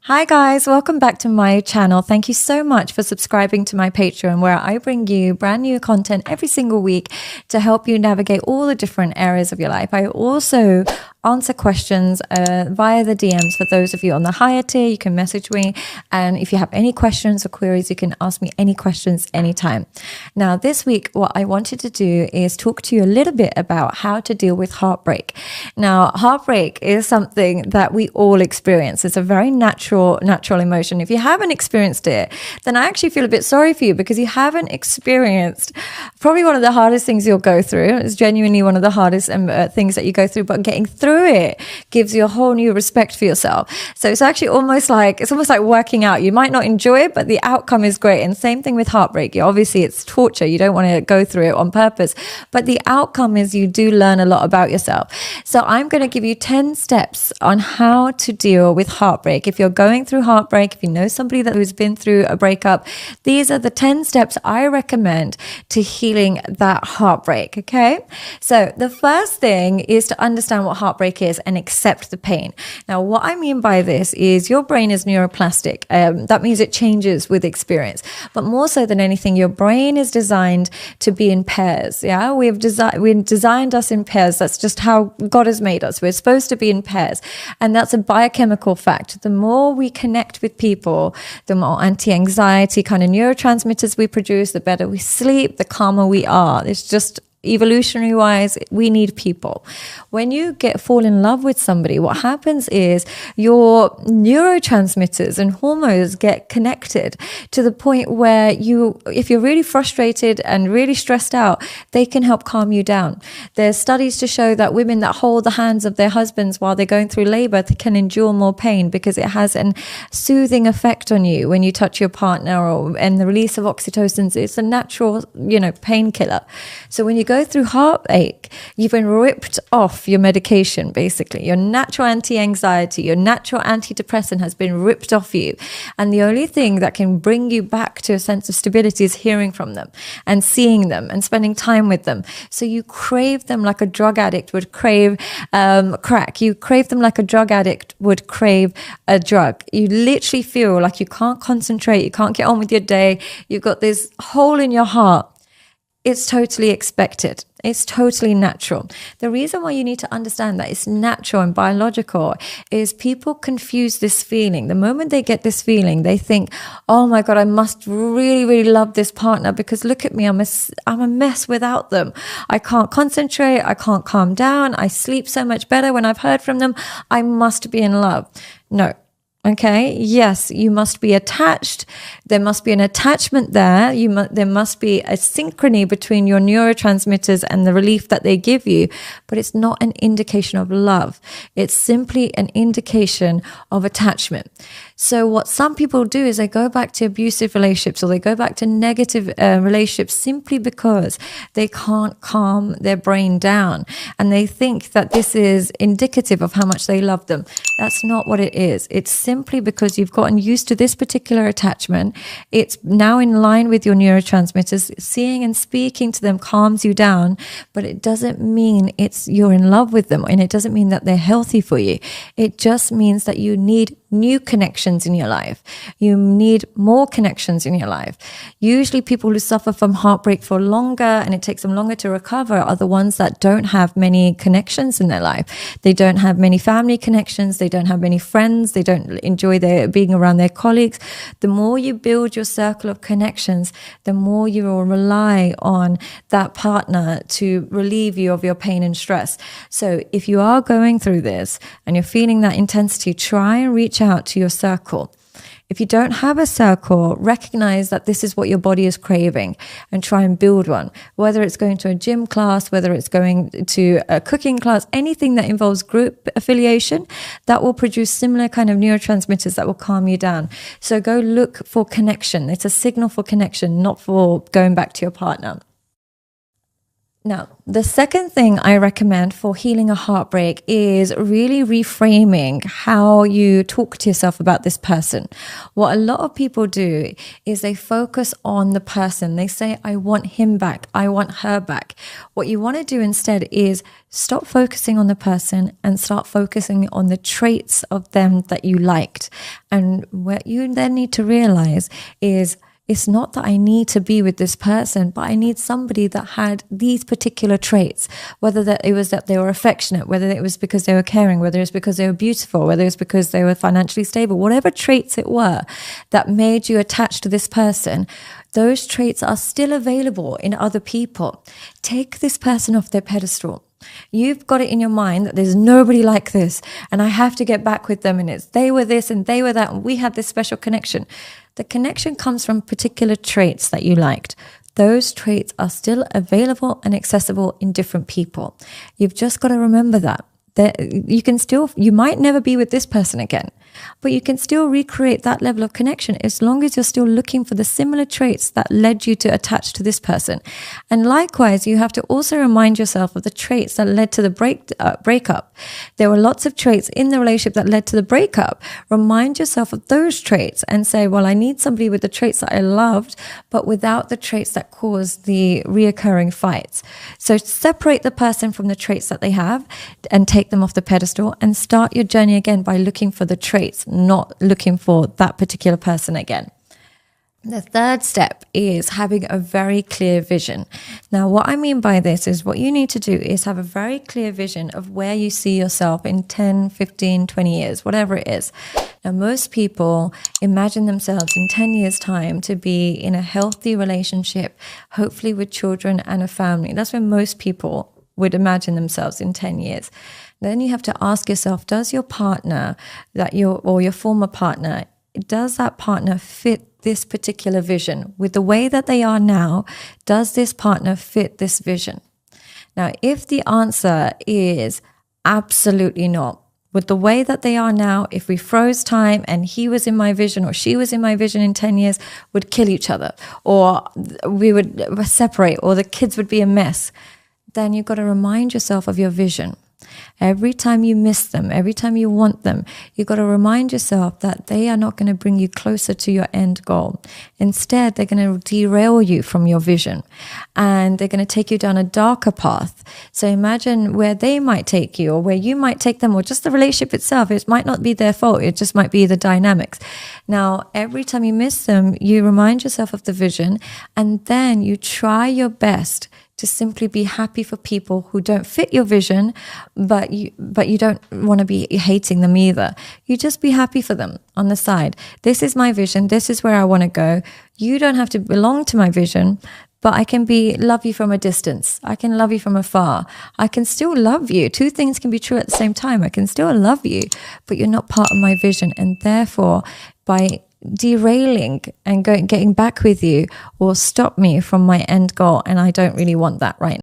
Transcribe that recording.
Hi guys, welcome back to my channel. Thank you so much for subscribing to my Patreon, where I bring you brand new content every single week to help you navigate all the different areas of your life. I also answer questions via the DMs. For those of you on the higher tier, you can message me, and if you have any questions or queries, you can ask me any questions anytime. Now this week, what I wanted to do is talk to you a little bit about how to deal with heartbreak. Now, heartbreak is something that we all experience. It's a very natural emotion. If you haven't experienced it, then I actually feel a bit sorry for you, because you haven't experienced probably one of the hardest things you'll go through. It's genuinely one of the hardest things that you go through, but getting through it gives you a whole new respect for yourself. So it's actually almost like working out. You might not enjoy it, but the outcome is great. And same thing with heartbreak. Obviously it's torture. You don't want to go through it on purpose, but the outcome is you do learn a lot about yourself. So I'm going to give you 10 steps on how to deal with heartbreak. If you're going through heartbreak, if you know somebody that who's been through a breakup, these are the 10 steps I recommend to healing that heartbreak. Okay. So the first thing is to understand what heartbreak is and accept the pain. Now, what I mean by this is your brain is neuroplastic. That means it changes with experience, but more so than anything, your brain is designed to be in pairs. Yeah. We've designed us in pairs. That's just how God has made us. We're supposed to be in pairs. And that's a biochemical fact. The more we connect with people, the more anti-anxiety kind of neurotransmitters we produce, the better we sleep, the calmer we are. It's just evolutionary wise, we need people. When you fall in love with somebody, what happens is your neurotransmitters and hormones get connected to the point where if you're really frustrated and really stressed out, they can help calm you down. There's studies to show that women that hold the hands of their husbands while they're going through labor can endure more pain, because it has a soothing effect on you when you touch your partner, and the release of oxytocin. It's a natural, painkiller. So when you go through heartache, you've been ripped off your medication. Basically, your natural anti-anxiety, your natural antidepressant has been ripped off you, and the only thing that can bring you back to a sense of stability is hearing from them and seeing them and spending time with them. So you crave them like a drug addict would crave crack. You crave them like a drug addict would crave a drug. You literally feel like you can't concentrate, you can't get on with your day, you've got this hole in your heart. It's totally expected. It's totally natural. The reason why you need to understand that it's natural and biological is people confuse this feeling. The moment they get this feeling, they think, oh my God, I must really, really love this partner, because look at me, I'm a mess without them. I can't concentrate. I can't calm down. I sleep so much better when I've heard from them. I must be in love. No. Okay. Yes, you must be attached. There must be an attachment there. There must be a synchrony between your neurotransmitters and the relief that they give you, but it's not an indication of love. It's simply an indication of attachment. So what some people do is they go back to abusive relationships, or they go back to negative relationships, simply because they can't calm their brain down, and they think that this is indicative of how much they love them. That's not what it is. It's simply because you've gotten used to this particular attachment. It's now in line with your neurotransmitters. Seeing and speaking to them calms you down, but it doesn't mean you're in love with them, and it doesn't mean that they're healthy for you. It just means that you need new connections in your life. You need more connections in your life. Usually people who suffer from heartbreak for longer, and it takes them longer to recover, are the ones that don't have many connections in their life. They don't have many family connections. They don't have many friends. They don't enjoy being around their colleagues. The more you build your circle of connections, the more you will rely on that partner to relieve you of your pain and stress. So if you are going through this and you're feeling that intensity, try and reach out to your circle. If you don't have a circle, recognize that this is what your body is craving and try and build one. Whether it's going to a gym class, whether it's going to a cooking class, anything that involves group affiliation, that will produce similar kind of neurotransmitters that will calm you down. So go look for connection. It's a signal for connection, not for going back to your partner. Now, the second thing I recommend for healing a heartbreak is really reframing how you talk to yourself about this person. What a lot of people do is they focus on the person. They say, I want him back. I want her back. What you want to do instead is stop focusing on the person and start focusing on the traits of them that you liked. And what you then need to realize is, it's not that I need to be with this person, but I need somebody that had these particular traits, whether that it was that they were affectionate, whether it was because they were caring, whether it's because they were beautiful, whether it's because they were financially stable, whatever traits it were that made you attached to this person. Those traits are still available in other people. Take this person off their pedestal. You've got it in your mind that there's nobody like this and I have to get back with them, and it's they were this and they were that and we had this special connection. The connection comes from particular traits that you liked. Those traits are still available and accessible in different people. You've just got to remember that you might never be with this person again, but you can still recreate that level of connection as long as you're still looking for the similar traits that led you to attach to this person. And likewise, you have to also remind yourself of the traits that led to the breakup. There were lots of traits in the relationship that led to the breakup. Remind yourself of those traits and say, well, I need somebody with the traits that I loved, but without the traits that caused the reoccurring fights. So separate the person from the traits that they have and take them off the pedestal, and start your journey again by looking for the traits, not looking for that particular person again. The third step is having a very clear vision. Now, what I mean by this is what you need to do is have a very clear vision of where you see yourself in 10, 15, 20 years, whatever it is. Now, most people imagine themselves in 10 years' time to be in a healthy relationship, hopefully with children and a family. That's where most people would imagine themselves in 10 years. Then you have to ask yourself, does your partner or your former partner, does that partner fit this particular vision? With the way that they are now, does this partner fit this vision? Now, if the answer is absolutely not, with the way that they are now, if we froze time and he was in my vision or she was in my vision in 10 years, would kill each other, or we would separate, or the kids would be a mess, then you've got to remind yourself of your vision. Every time you miss them, every time you want them, you've got to remind yourself that they are not going to bring you closer to your end goal. Instead, they're going to derail you from your vision, and they're going to take you down a darker path. So imagine where they might take you, or where you might take them, or just the relationship itself. It might not be their fault. It just might be the dynamics. Now, every time you miss them, you remind yourself of the vision, and then you try your best to simply be happy for people who don't fit your vision, but you don't want to be hating them either. You just be happy for them on the side. This is my vision. This is where I want to go. You don't have to belong to my vision, but I can love you from a distance. I can love you from afar. I can still love you. Two things can be true at the same time. I can still love you, but you're not part of my vision. And therefore, by derailing and getting back with you will stop me from my end goal, and I don't really want that right